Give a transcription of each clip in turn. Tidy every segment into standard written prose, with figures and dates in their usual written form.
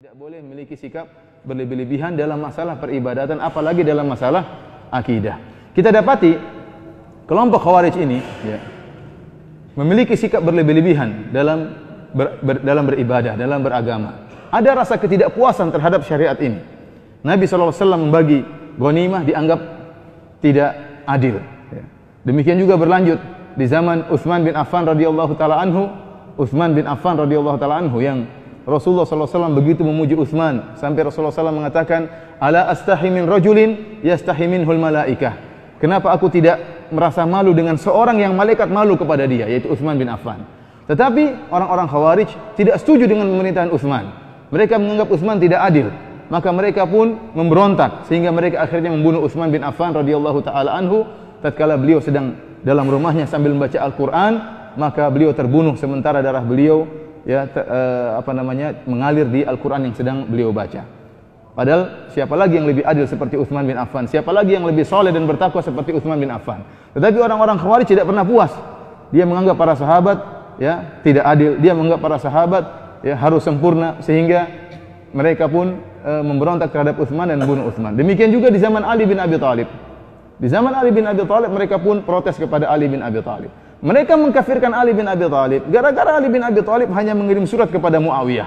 Tidak boleh memiliki sikap berlebih-lebihan dalam masalah peribadatan, apalagi dalam masalah akidah. Kita dapati kelompok Khawarij ini memiliki sikap berlebih-lebihan dalam beribadah, dalam beragama. Ada rasa ketidakpuasan terhadap syariat ini. Nabi SAW membagi ghanimah dianggap tidak adil. Demikian juga berlanjut di zaman Utsman bin Affan radhiyallahu taala anhu. Utsman bin Affan radhiyallahu taala anhu yang Rasulullah SAW begitu memuji Utsman sampai Rasulullah SAW mengatakan, "Ala astahi min rajulin yastahi minhul malaikah." Kenapa aku tidak merasa malu dengan seorang yang malaikat malu kepada dia, yaitu Utsman bin Affan. Tetapi orang-orang Khawarij tidak setuju dengan pemerintahan Utsman. Mereka menganggap Utsman tidak adil. Maka mereka pun memberontak sehingga mereka akhirnya membunuh Utsman bin Affan radhiyallahu taala anhu tatkala beliau sedang dalam rumahnya sambil membaca Al-Qur'an, maka beliau terbunuh sementara darah beliau mengalir di Al-Qur'an yang sedang beliau baca. Padahal siapa lagi yang lebih adil seperti Utsman bin Affan? Siapa lagi yang lebih soleh dan bertakwa seperti Utsman bin Affan? Tetapi orang-orang Khawarij tidak pernah puas. Dia menganggap para sahabat tidak adil. Dia menganggap para sahabat harus sempurna, sehingga mereka pun memberontak terhadap Utsman dan membunuh Utsman. Demikian juga di zaman Ali bin Abi Thalib. Di zaman Ali bin Abi Thalib mereka pun protes kepada Ali bin Abi Thalib. Mereka mengkafirkan Ali bin Abi Thalib gara-gara Ali bin Abi Thalib hanya mengirim surat kepada Muawiyah.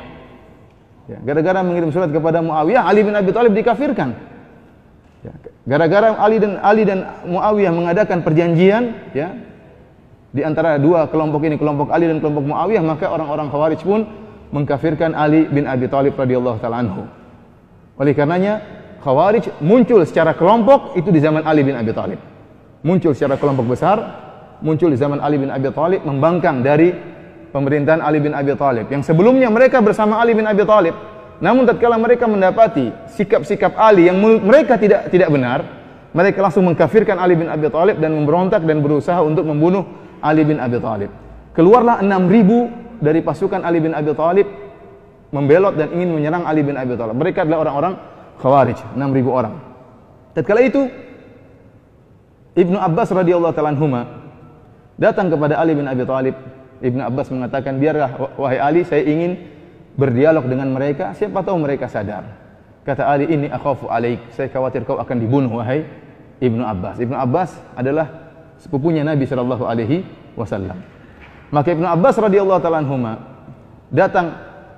Gara-gara mengirim surat kepada Muawiyah, Ali bin Abi Thalib dikafirkan. Gara-gara Ali dan Muawiyah mengadakan perjanjian di antara dua kelompok ini, kelompok Ali dan kelompok Muawiyah, maka orang-orang Khawarij pun mengkafirkan Ali bin Abi Thalib radhiyallahu taala anhu. Oleh karenanya Khawarij muncul secara kelompok itu di zaman Ali bin Abi Thalib. Muncul secara kelompok besar, muncul di zaman Ali bin Abi Thalib, membangkang dari pemerintahan Ali bin Abi Thalib. Yang sebelumnya mereka bersama Ali bin Abi Thalib, namun tatkala mereka mendapati sikap-sikap Ali yang menurut mereka tidak benar, mereka langsung mengkafirkan Ali bin Abi Thalib dan memberontak dan berusaha untuk membunuh Ali bin Abi Thalib. Keluarlah 6.000 dari pasukan Ali bin Abi Thalib membelot dan ingin menyerang Ali bin Abi Thalib. Mereka adalah orang-orang Khawarij, 6.000 orang. Tatkala itu Ibnu Abbas radhiyallahu ta'ala anhuma datang kepada Ali bin Abi Thalib. Ibnu Abbas mengatakan, "Biarlah wahai Ali, saya ingin berdialog dengan mereka, siapa tahu mereka sadar." Kata Ali, "Inni akhafu alaik." Saya khawatir kau akan dibunuh wahai Ibnu Abbas. Ibnu Abbas adalah sepupunya Nabi sallallahu alaihi wasallam. Maka Ibnu Abbas radhiyallahu ta'ala anhuma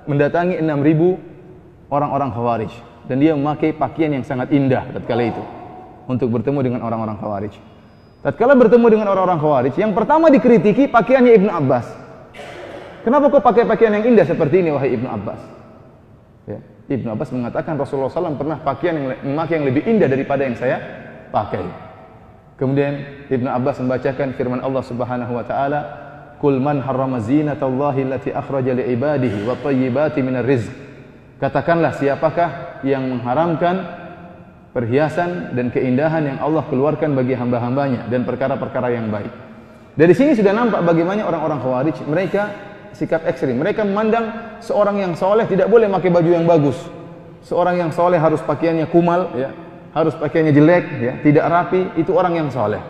mendatangi 6.000 orang-orang Khawarij, dan dia memakai pakaian yang sangat indah tatkala itu untuk bertemu dengan orang-orang Khawarij. Tatkala bertemu dengan orang-orang Khawarij, yang pertama dikritiki pakaiannya Ibnu Abbas. Kenapa kau pakai pakaian yang indah seperti ini wahai Ibnu Abbas? Ibnu Abbas mengatakan Rasulullah SAW pernah memakai yang lebih indah daripada yang saya pakai. Kemudian Ibnu Abbas membacakan firman Allah Subhanahu wa taala, "Qul man harrama zinatallahi allati akhraja li ibadihi wat thayyibati minar rizq." Katakanlah, siapakah yang mengharamkan perhiasan dan keindahan yang Allah keluarkan bagi hamba-hambanya dan perkara-perkara yang baik. Dari sini sudah nampak bagaimana orang-orang Khawarij, mereka sikap ekstrim. Mereka memandang seorang yang soleh tidak boleh pakai baju yang bagus. Seorang yang soleh harus pakaiannya kumal, harus pakaiannya jelek, tidak rapi. Itu orang yang soleh.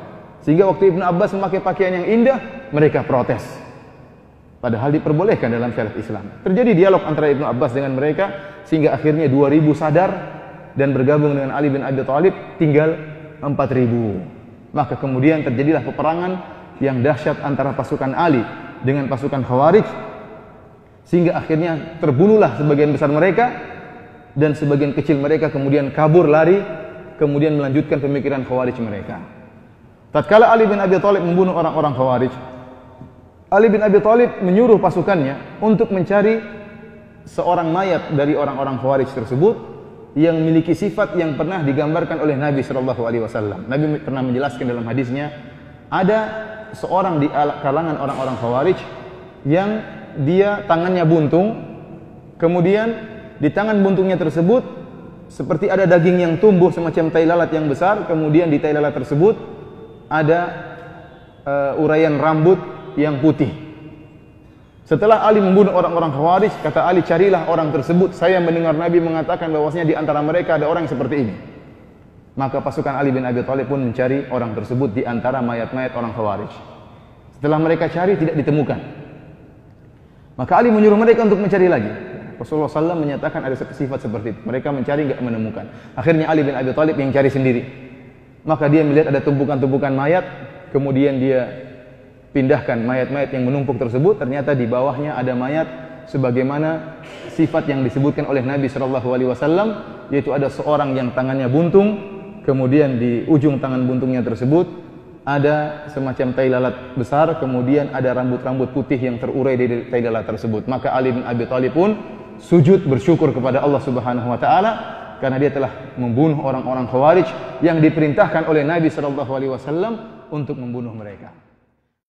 Sehingga waktu Ibnu Abbas memakai pakaian yang indah, mereka protes. Padahal diperbolehkan dalam syariat Islam. Terjadi dialog antara Ibnu Abbas dengan mereka, sehingga akhirnya 2.000 sadar dan bergabung dengan Ali bin Abi Thalib, tinggal 4.000. Maka kemudian terjadilah peperangan yang dahsyat antara pasukan Ali dengan pasukan Khawarij, sehingga akhirnya terbunuhlah sebagian besar mereka, dan sebagian kecil mereka kemudian kabur lari, kemudian melanjutkan pemikiran Khawarij mereka. Tatkala Ali bin Abi Thalib membunuh orang-orang Khawarij, Ali bin Abi Thalib menyuruh pasukannya untuk mencari seorang mayat dari orang-orang Khawarij tersebut yang memiliki sifat yang pernah digambarkan oleh Nabi sallallahu alaihi wasallam. Nabi pernah menjelaskan dalam hadisnya, ada seorang di kalangan orang-orang Khawarij yang dia tangannya buntung, kemudian di tangan buntungnya tersebut seperti ada daging yang tumbuh semacam tai lalat yang besar, kemudian di tai lalat tersebut ada uraian rambut yang putih. Setelah Ali membunuh orang-orang Khawarij, kata Ali, "Carilah orang tersebut. Saya mendengar Nabi mengatakan bahwasanya di antara mereka ada orang seperti ini." Maka pasukan Ali bin Abi Thalib pun mencari orang tersebut di antara mayat-mayat orang Khawarij. Setelah mereka cari, tidak ditemukan. Maka Ali menyuruh mereka untuk mencari lagi. Rasulullah SAW menyatakan ada sifat seperti itu. Mereka mencari nggak menemukan. Akhirnya Ali bin Abi Thalib yang cari sendiri. Maka dia melihat ada tumpukan-tumpukan mayat, kemudian dia pindahkan mayat-mayat yang menumpuk tersebut. Ternyata di bawahnya ada mayat sebagaimana sifat yang disebutkan oleh Nabi SAW, yaitu ada seorang yang tangannya buntung, kemudian di ujung tangan buntungnya tersebut ada semacam tai lalat besar, kemudian ada rambut-rambut putih yang terurai dari tai lalat tersebut. Maka Ali bin Abi Thalib pun sujud bersyukur kepada Allah Subhanahu wa taala karena dia telah membunuh orang-orang Khawarij yang diperintahkan oleh Nabi sallallahu alaihi wasallam untuk membunuh mereka.